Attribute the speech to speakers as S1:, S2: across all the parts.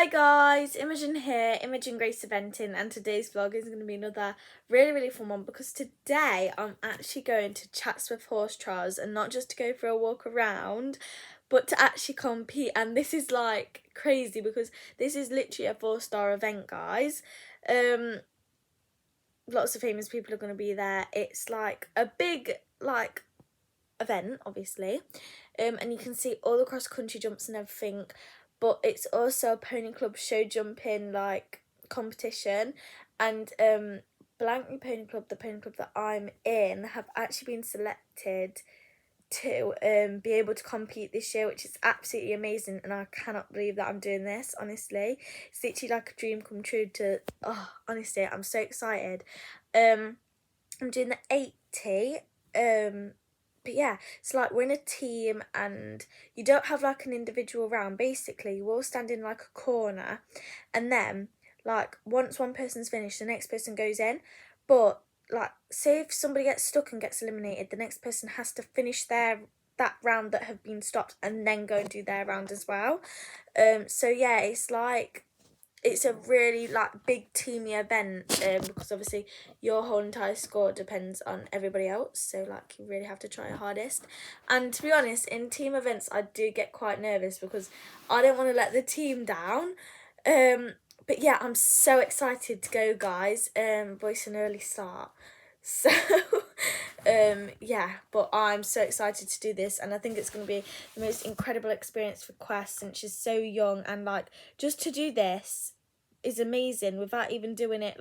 S1: Hi guys, Imogen here, Imogen Grace Eventing, and today's vlog is going to be another really fun one because today I'm actually going to Chatsworth horse trials, and not just to go for a walk around but to actually compete. And this is like crazy because this is literally a 4-star event, guys. Lots of famous people are going to be there. It's like a big event, obviously, and you can see all the cross country jumps and everything, but it's also a pony club show jumping competition. And Blankly Pony Club, the pony club that I'm in, have actually been selected to be able to compete this year, which is absolutely amazing, and I cannot believe that I'm doing this. Honestly, it's literally like a dream come true. Honestly, I'm so excited. I'm doing the 80. But yeah, it's like we're in a team and you don't have like an individual round. Basically, you all stand in like a corner, and then like once one person's finished, the next person goes in. But like, say if somebody gets stuck and gets eliminated, the next person has to finish that round that have been stopped and then go and do their round as well. So yeah, it's a really big teamy event, because obviously your whole entire score depends on everybody else, so you really have to try your hardest. And to be honest, in team events I do get quite nervous because I don't want to let the team down. But yeah, I'm so excited to go, guys. Voice an early start, so yeah, but I'm so excited to do this, and I think it's going to be the most incredible experience for Quest, since she's so young, and just to do this is amazing without even doing it.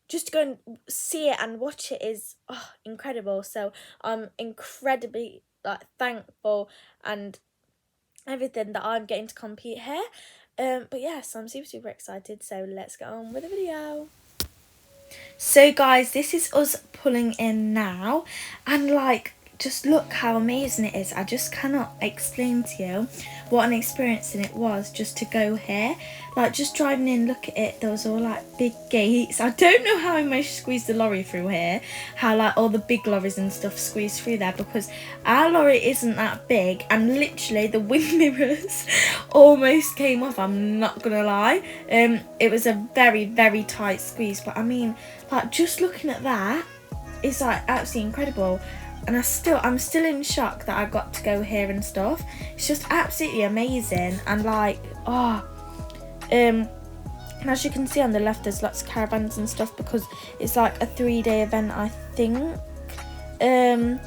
S1: Just to go and see it and watch it is incredible. So I'm incredibly thankful and everything that I'm getting to compete here. But yeah, so I'm super excited, so let's get on with the video. So guys, this is us pulling in now, and just look how amazing it is. I just cannot explain to you what an experience it was just to go here. Just driving in, look at it, there was all big gates. I don't know how I managed to squeeze the lorry through here, how all the big lorries and stuff squeezed through there, because our lorry isn't that big, and literally the wind mirrors almost came off, I'm not gonna lie. It was a very tight squeeze, but I mean, just looking at that is absolutely incredible. And I'm still in shock that I got to go here and stuff. It's just absolutely amazing. And and as you can see on the left, there's lots of caravans and stuff because it's a 3-day event, I think. And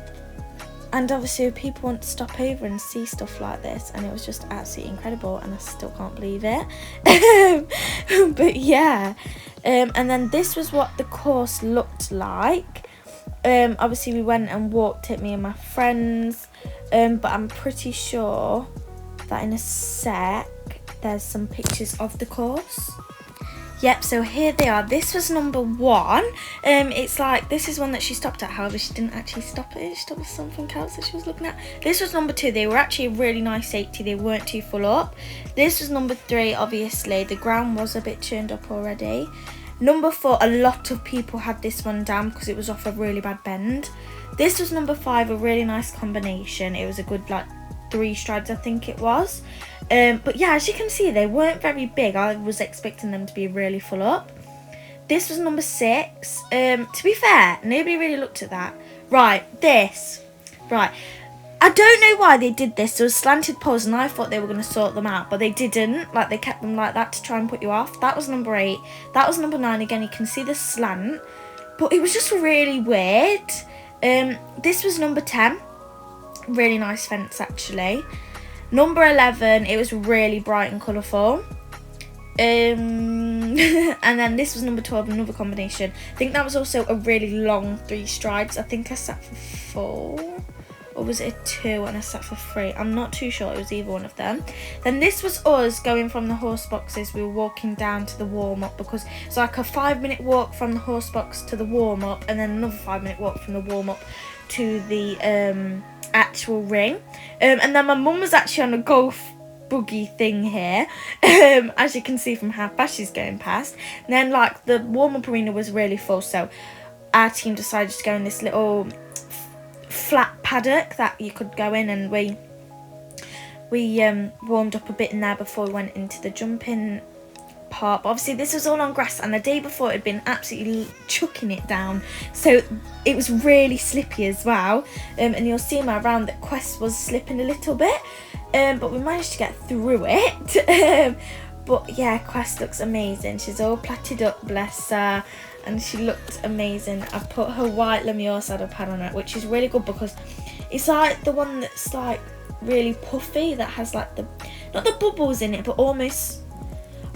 S1: obviously people want to stop over and see stuff like this, and it was just absolutely incredible, and I still can't believe it. But yeah, and then this was what the course looked like. Obviously we went and walked it, me and my friends, but I'm pretty sure that in a sec there's some pictures of the course. Yep, so here they are. This was number 1. It's this is one that she stopped at, however she didn't actually stop it. She stopped at something else that she was looking at. This was number 2. They were actually a really nice 80. They weren't too full up. This was number 3, obviously. The ground was a bit churned up already. Number 4, a lot of people had this one down because it was off a really bad bend. This was number 5, a really nice combination. It was a good 3 strides, I think it was. But yeah, as you can see, they weren't very big. I was expecting them to be really full up. This was number 6. To be fair, nobody really looked at that. Right, I don't know why they did this. There was slanted poles, and I thought they were going to sort them out, but they didn't. They kept them like that to try and put you off. That was number 8. That was number 9. Again, you can see the slant, but it was just really weird. This was number 10. Really nice fence, actually. Number 11, it was really bright and colourful. And then this was number 12, another combination. I think that was also a really long 3 strides. I think I sat for 4. Or was it a 2 and I sat for 3? I'm not too sure. It was either one of them. Then this was us going from the horse boxes. We were walking down to the warm-up, because it's a 5-minute walk from the horse box to the warm-up, and then another 5-minute walk from the warm-up to the actual ring. And then my mum was actually on a golf buggy thing here, as you can see from how fast she's going past. And then the warm-up arena was really full, so our team decided to go in this little flat paddock that you could go in, and we we warmed up a bit in there before we went into the jumping part. But obviously this was all on grass, and the day before it had been absolutely chucking it down, so it was really slippy as well. And you'll see my around that Quest was slipping a little bit, but we managed to get through it. But yeah, Quest looks amazing. She's all plaited up, bless her, and she looked amazing. I put her white Lemure saddle pad on it, which is really good because it's like the one that's like really puffy, that has like the, not the bubbles in it, but almost,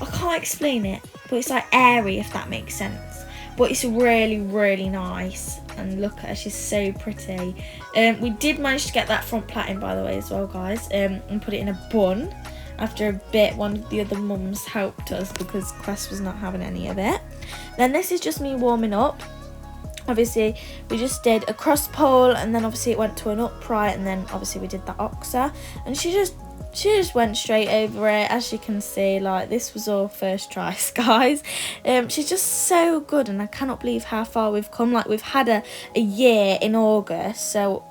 S1: I can't explain it, but it's like airy, if that makes sense. But it's really, really nice. And look at her, she's so pretty. We did manage to get that front plait in, by the way, as well, guys, and put it in a bun. After a bit, one of the other mums helped us because Quest was not having any of it. Then this is just me warming up. Obviously, we just did a cross pole, and then obviously it went to an upright, and then obviously we did the oxa, and she just went straight over it. As you can see, like, this was all first tries, guys. She's just so good, and I cannot believe how far we've come. Like, we've had a year in August, so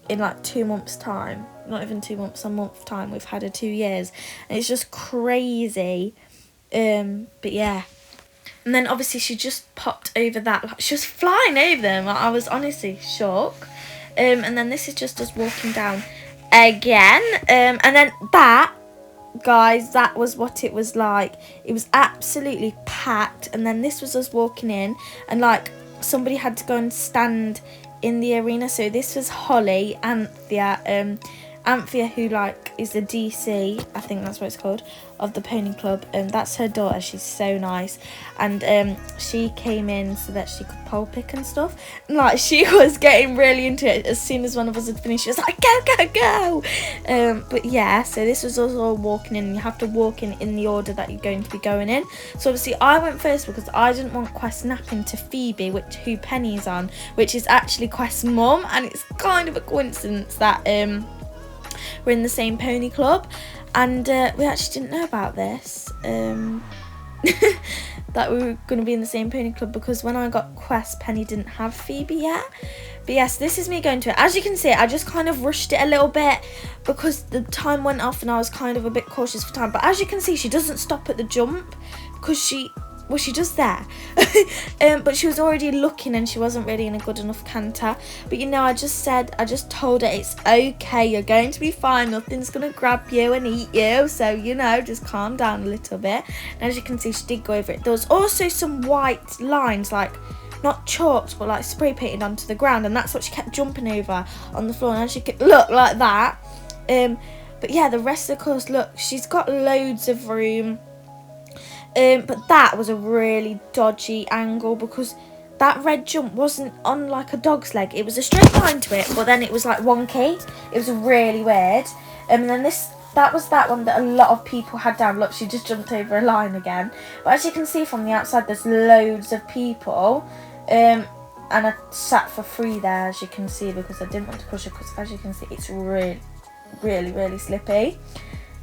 S1: in like 2 months time, not even 2 months, a month time, we've had her 2 years, and it's just crazy. But yeah, and then obviously she just popped over that, like, she was flying over them. I was honestly shocked. And then this is just us walking down again, and then that, guys, that was what it was like. It was absolutely packed, and then this was us walking in, and like somebody had to go and stand in the arena. So this was Holly, Anthea, who like is the DC, I think that's what it's called, of the pony club, and that's her daughter. She's so nice, and she came in so that she could pole pick and stuff, and like she was getting really into it. As soon as one of us had finished, she was like, go. But yeah, so this was us all walking in, and you have to walk in the order that you're going to be going in. So obviously I went first because I didn't want Quest napping to Phoebe, who Penny's on, which is actually Quest's mum, and it's kind of a coincidence that we're in the same pony club, and we actually didn't know about this, that we were going to be in the same pony club, because when I got Quest, Penny didn't have Phoebe yet. But yes, this is me going to it. As you can see, I just kind of rushed it a little bit because the time went off and I was kind of a bit cautious for time. But as you can see, she doesn't stop at the jump because she does there. But she was already looking, and she wasn't really in a good enough canter. But you know, I just told her it's okay, you're going to be fine, nothing's gonna grab you and eat you, so you know, just calm down a little bit. And as you can see, she did go over it. There was also some white lines, like not chalked, but like spray painted onto the ground, and that's what she kept jumping over on the floor. And as you can look like that, but yeah, the rest of the course, look, she's got loads of room. But that was a really dodgy angle because that red jump wasn't on like a dog's leg. It was a straight line to it, but then it was like wonky. It was really weird. And then that was that one that a lot of people had down. Look, she just jumped over a line again. But as you can see from the outside, there's loads of people. And I sat for free there, as you can see, because I didn't want to push her, because as you can see, it's really, really, really slippy.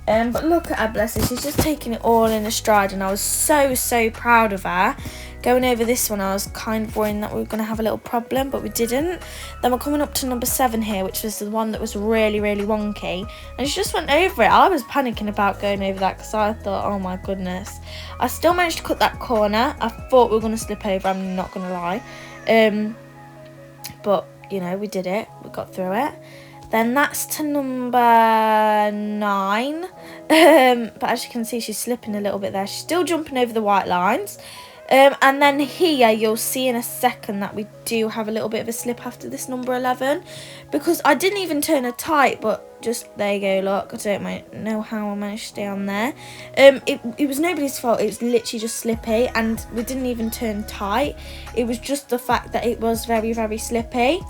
S1: But look at her, bless her, she's just taking it all in a stride, and I was so proud of her. Going over this one, I was kind of worrying that we were going to have a little problem, but we didn't. Then we're coming up to number 7 here, which was the one that was really, really wonky, and she just went over it. I was panicking about going over that because I thought, oh my goodness. I still managed to cut that corner. I thought we were going to slip over, I'm not going to lie. But, you know, we did it. We got through it. Then that's to number 9. But as you can see, she's slipping a little bit there. She's still jumping over the white lines. And then here, you'll see in a second that we do have a little bit of a slip after this number 11. Because I didn't even turn her tight, but just, there you go, look. I don't know how I managed to stay on there. It was nobody's fault. It was literally just slippy, and we didn't even turn tight. It was just the fact that it was very, very slippy.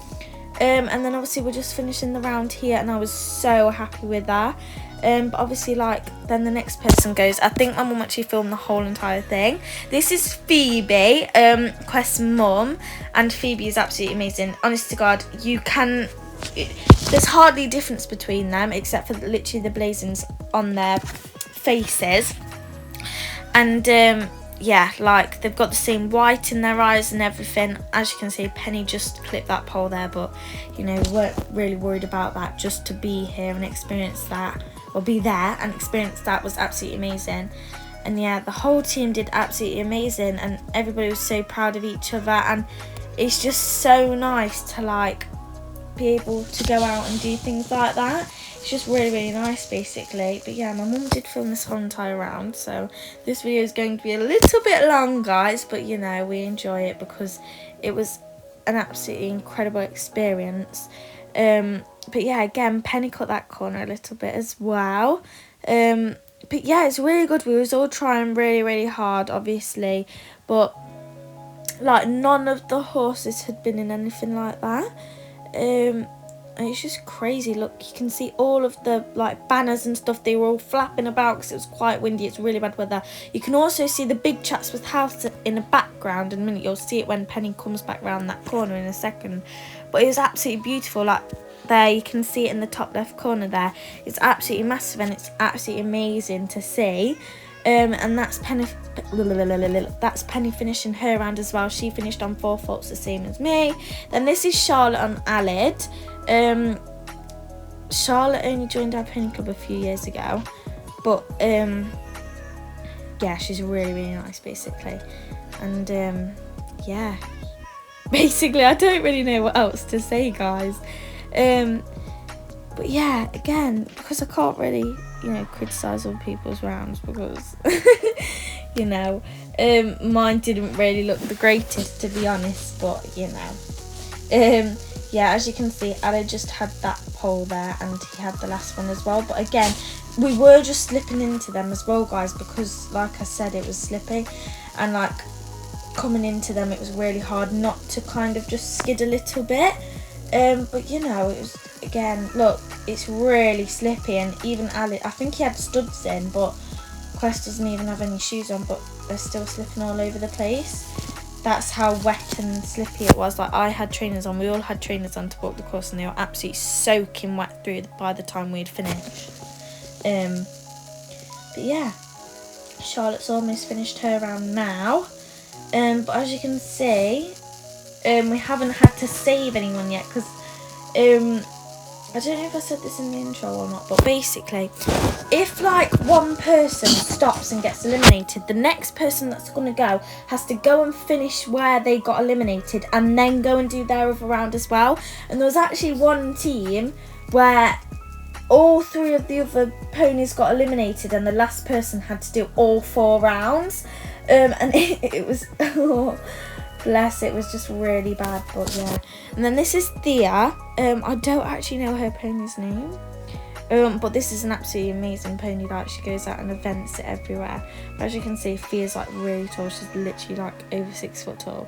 S1: And then obviously we're just finishing the round here, and I was so happy with that. But obviously, like, then the next person goes. I think my mum actually filmed the whole entire thing. This is Phoebe, Quest's mum, and Phoebe is absolutely amazing. Honest to God, there's hardly a difference between them except for literally the blazons on their faces. And yeah, like, they've got the same white in their eyes and everything. As you can see, Penny just clipped that pole there, but, you know, we weren't really worried about that, just to be here and experience that or be there and experience that was absolutely amazing. And yeah, the whole team did absolutely amazing, and everybody was so proud of each other, and it's just so nice to like be able to go out and do things like that. It's just really, really nice, basically. But yeah, my mum did film this whole entire round, so this video is going to be a little bit long, guys, but you know, we enjoy it because it was an absolutely incredible experience. But yeah, again, Penny cut that corner a little bit as well. But yeah, it's really good. We was all trying really, really hard, obviously, but like none of the horses had been in anything like that. And it's just crazy. Look, you can see all of the like banners and stuff. They were all flapping about because it was quite windy. It's really bad weather. You can also see the big Chatsworth house in the background. In a minute, you'll see it when Penny comes back round that corner in a second. But it was absolutely beautiful. Like there, you can see it in the top left corner there. It's absolutely massive and it's absolutely amazing to see. And that's Penny finishing her round as well. She finished on 4 faults, the same as me. Then this is Charlotte on Alid. Charlotte only joined our pony club a few years ago, but yeah, she's really, really nice, basically. And yeah, basically I don't really know what else to say, guys. But yeah, again, because I can't really, you know, criticise other people's rounds because you know, mine didn't really look the greatest, to be honest, but you know, yeah, as you can see, Ali just had that pole there and he had the last one as well. But again, we were just slipping into them as well, guys, because like I said, it was slipping, and like coming into them, it was really hard not to kind of just skid a little bit. But you know, it was, again, look, it's really slippy, and even Ali, I think he had studs in, but Quest doesn't even have any shoes on, but they're still slipping all over the place. That's how wet and slippy it was. Like I had trainers on, we all had trainers on to walk the course, and they were absolutely soaking wet through by the time we'd finished. But yeah, Charlotte's almost finished her round now. But as you can see, we haven't had to save anyone yet because I don't know if I said this in the intro or not, but basically, if like one person stops and gets eliminated, the next person that's going to go has to go and finish where they got eliminated and then go and do their other round as well. And there was actually one team where all 3 of the other ponies got eliminated and the last person had to do all 4 rounds. And it was... Oh, bless, it was just really bad, but yeah. And then this is Thea. I don't actually know her pony's name, but this is an absolutely amazing pony. Like she goes out and events it everywhere. But as you can see, Thea's like really tall. She's literally like over 6 foot tall,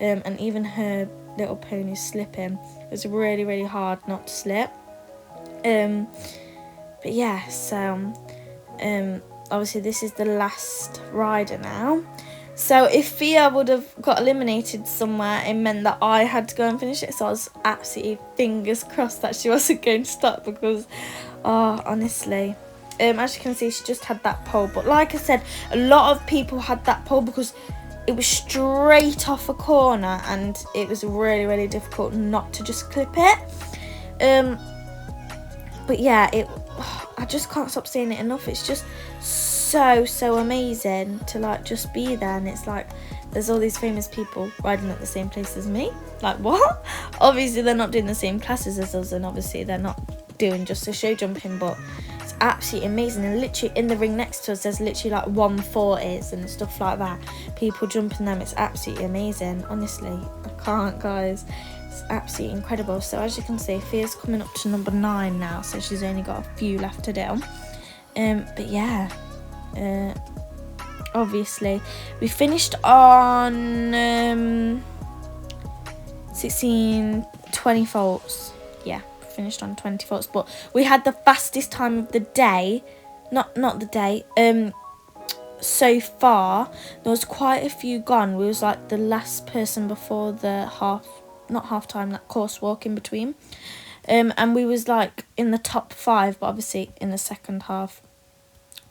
S1: and even her little pony's slipping. It's really, really hard not to slip. But yeah, so obviously this is the last rider now. So if Thea would have got eliminated somewhere, it meant that I had to go and finish it. So I was absolutely fingers crossed that she wasn't going to stop because, oh, honestly. As you can see, she just had that pole. But like I said, a lot of people had that pole because it was straight off a corner and it was really, really difficult not to just clip it. But yeah, I just can't stop saying it enough. It's just so amazing to like just be there, and it's like there's all these famous people riding at the same place as me. Like what? Obviously they're not doing the same classes as us, and obviously they're not doing just the show jumping, but it's absolutely amazing. And literally in the ring next to us there's literally like 140s and stuff like that, people jumping them. It's absolutely amazing, honestly. I can't, guys, it's absolutely incredible. So as you can see, Thea's coming up to number 9 now, so she's only got a few left to do. But yeah, obviously we finished on 20 faults. Yeah, finished on 20 faults, but we had the fastest time of the day. Not the day, so far. There was quite a few gone. We was like the last person before the not half time, that course walk in between, and we was like in the top 5, but obviously in the second half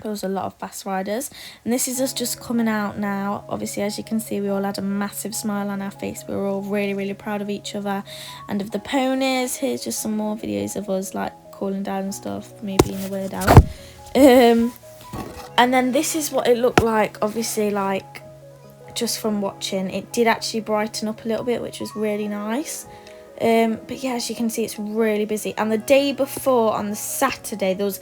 S1: there was a lot of fast riders. And this is us just coming out now. Obviously, as you can see, we all had a massive smile on our face. We were all really, really proud of each other and of the ponies. Here's just some more videos of us like cooling down and stuff, me being a weirdo. And then this is what it looked like, obviously, like, just from watching. It did actually brighten up a little bit, which was really nice. But yeah, as you can see, it's really busy. And the day before, on the Saturday, there was,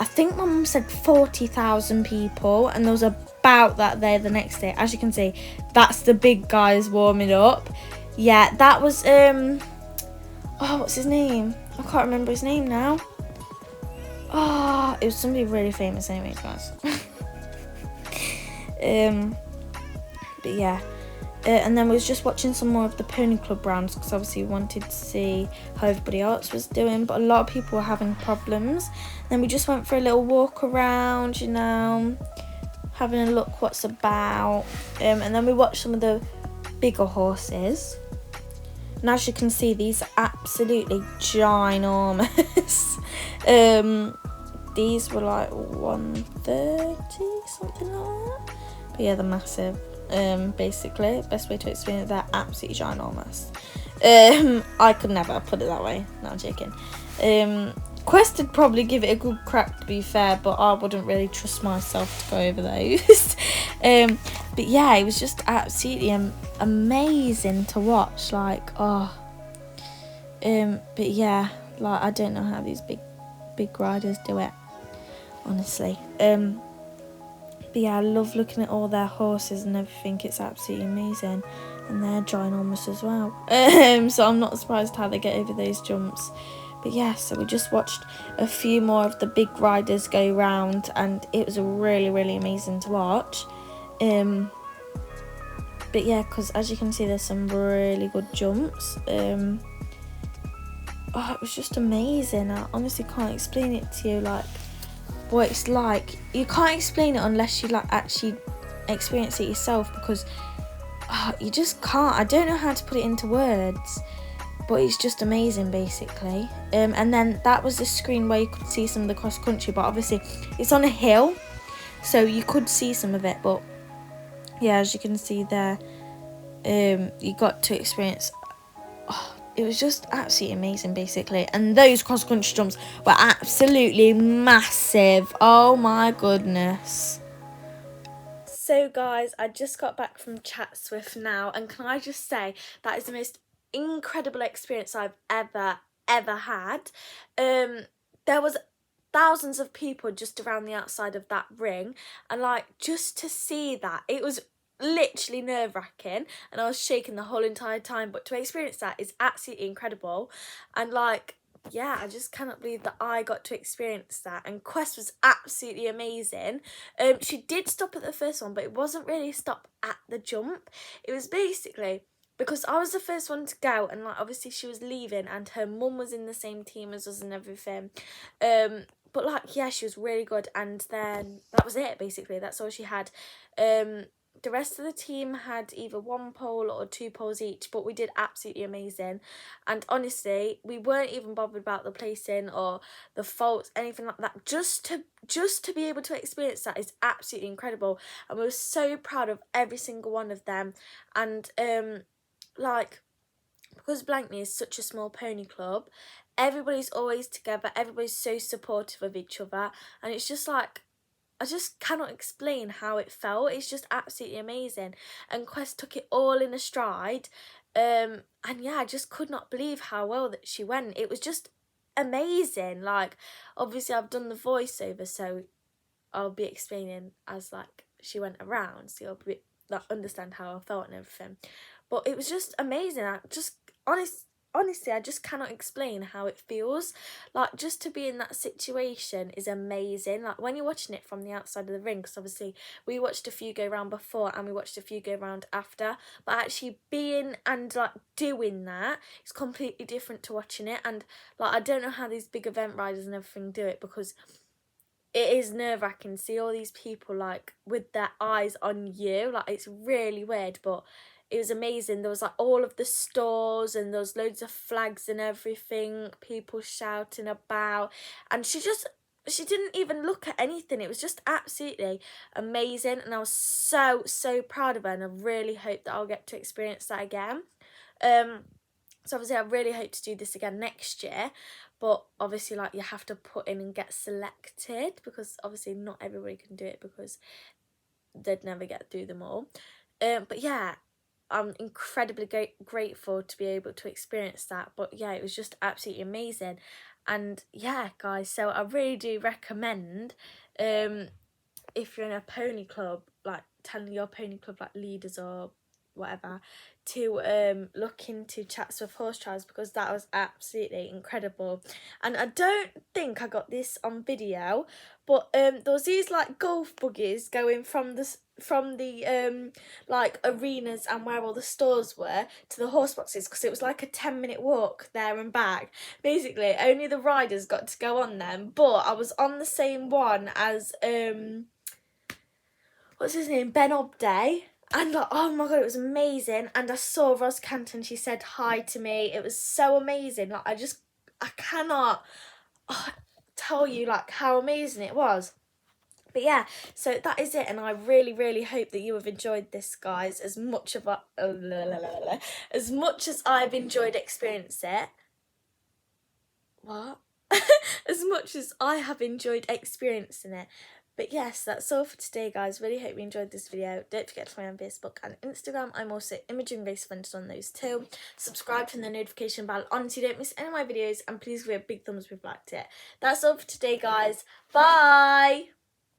S1: I think my mum said 40,000 people, and there was about that there the next day. As you can see, that's the big guys warming up. Yeah, that was, oh, what's his name? I can't remember his name now. Oh, it was somebody really famous anyways, guys. But yeah. And then we was just watching some more of the Pony Club rounds, because obviously we wanted to see how everybody else was doing, but a lot of people were having problems. Then we just went for a little walk around, you know, having a look what's about. And then we watched some of the bigger horses. And as you can see, these are absolutely ginormous. These were like 130, something like that. But yeah, they're massive. Basically, best way to explain it, they're absolutely ginormous. I could never put it that way. No, I'm joking. Quest would probably give it a good crack, to be fair, but I wouldn't really trust myself to go over those. But yeah, it was just absolutely amazing to watch. Like, oh. But yeah, like, I don't know how these big riders do it, honestly. But yeah, I love looking at all their horses and everything. It's absolutely amazing. And they're ginormous as well. So I'm not surprised how they get over those jumps. But yeah, so we just watched a few more of the big riders go round, and it was really, really amazing to watch. But yeah, because as you can see, there's some really good jumps. Oh, it was just amazing. I honestly can't explain it to you, like, what it's like. You can't explain it unless you like actually experience it yourself, because you just can't. I don't know how to put it into words, but it's just amazing, basically. And then that was the screen where you could see some of the cross country, but obviously it's on a hill, so you could see some of it. But yeah, as you can see there, you got to experience. It was just absolutely amazing, basically. And those cross-country jumps were absolutely massive. Oh my goodness. So guys, I just got back from Chatsworth now, and can I just say that is the most incredible experience I've ever had. There was thousands of people just around the outside of that ring, and like, just to see that, it was literally nerve-wracking, and I was shaking the whole entire time, but to experience that is absolutely incredible. And like, yeah, I just cannot believe that I got to experience that. And Quest was absolutely amazing. She did stop at the first one, but it wasn't really a stop at the jump. It was basically because I was the first one to go, and like, obviously she was leaving, and her mum was in the same team as us and everything. But like, yeah, she was really good, and then that was it, basically. That's all she had. The rest of the team had either one pole or two poles each, but we did absolutely amazing. And honestly, we weren't even bothered about the placing or the faults, anything like that. Just to be able to experience that is absolutely incredible, and we were so proud of every single one of them. And like, because Blankney is such a small pony club, everybody's always together, everybody's so supportive of each other, and it's just like, I just cannot explain how it felt. It's just absolutely amazing. And Quest took it all in a stride. And yeah, I just could not believe how well that she went. It was just amazing. Like, obviously I've done the voiceover, so I'll be explaining as like she went around, so you'll be like understand how I felt and everything. But it was just amazing. I just honestly, I just cannot explain how it feels. Like, just to be in that situation is amazing. Like, when you're watching it from the outside of the ring, because obviously we watched a few go round before and we watched a few go round after, but actually being and like doing that is completely different to watching it. And like, I don't know how these big event riders and everything do it, because it is nerve-wracking to see all these people like with their eyes on you. Like, it's really weird, but it was amazing. There was like all of the stores, and there was loads of flags and everything, people shouting about, and she didn't even look at anything. It was just absolutely amazing, and I was so proud of her, and I really hope that I'll get to experience that again. So obviously I really hope to do this again next year. but obviously like you have to put in and get selected, because obviously not everybody can do it because they'd never get through them all. But yeah, I'm incredibly grateful to be able to experience that. But yeah, it was just absolutely amazing. And yeah, guys, so I really do recommend, if you're in a pony club, like telling your pony club like leaders or whatever, to look into Chatsworth horse trials, because that was absolutely incredible. And I don't think I got this on video, but there was these like golf buggies going from the like arenas and where all the stores were to the horse boxes, because it was like a 10-minute walk there and back. Basically only the riders got to go on them, but I was on the same one as what's his name, Ben Obday, and like, oh my god, it was amazing. And I saw Ros Canton, she said hi to me. It was so amazing. Like I cannot tell you like how amazing it was. But yeah, so that is it, and I really, really hope that you have enjoyed this, guys, as much as I've enjoyed experiencing it. What? As much as I have enjoyed experiencing it. But yes, that's all for today, guys. Really hope you enjoyed this video. Don't forget to follow me on Facebook and Instagram. I'm also Imogen Grace Fenton on those too. Subscribe, turn the notification bell on so you don't miss any of my videos, and please give me a big thumbs up if you liked it. That's all for today, guys. Bye!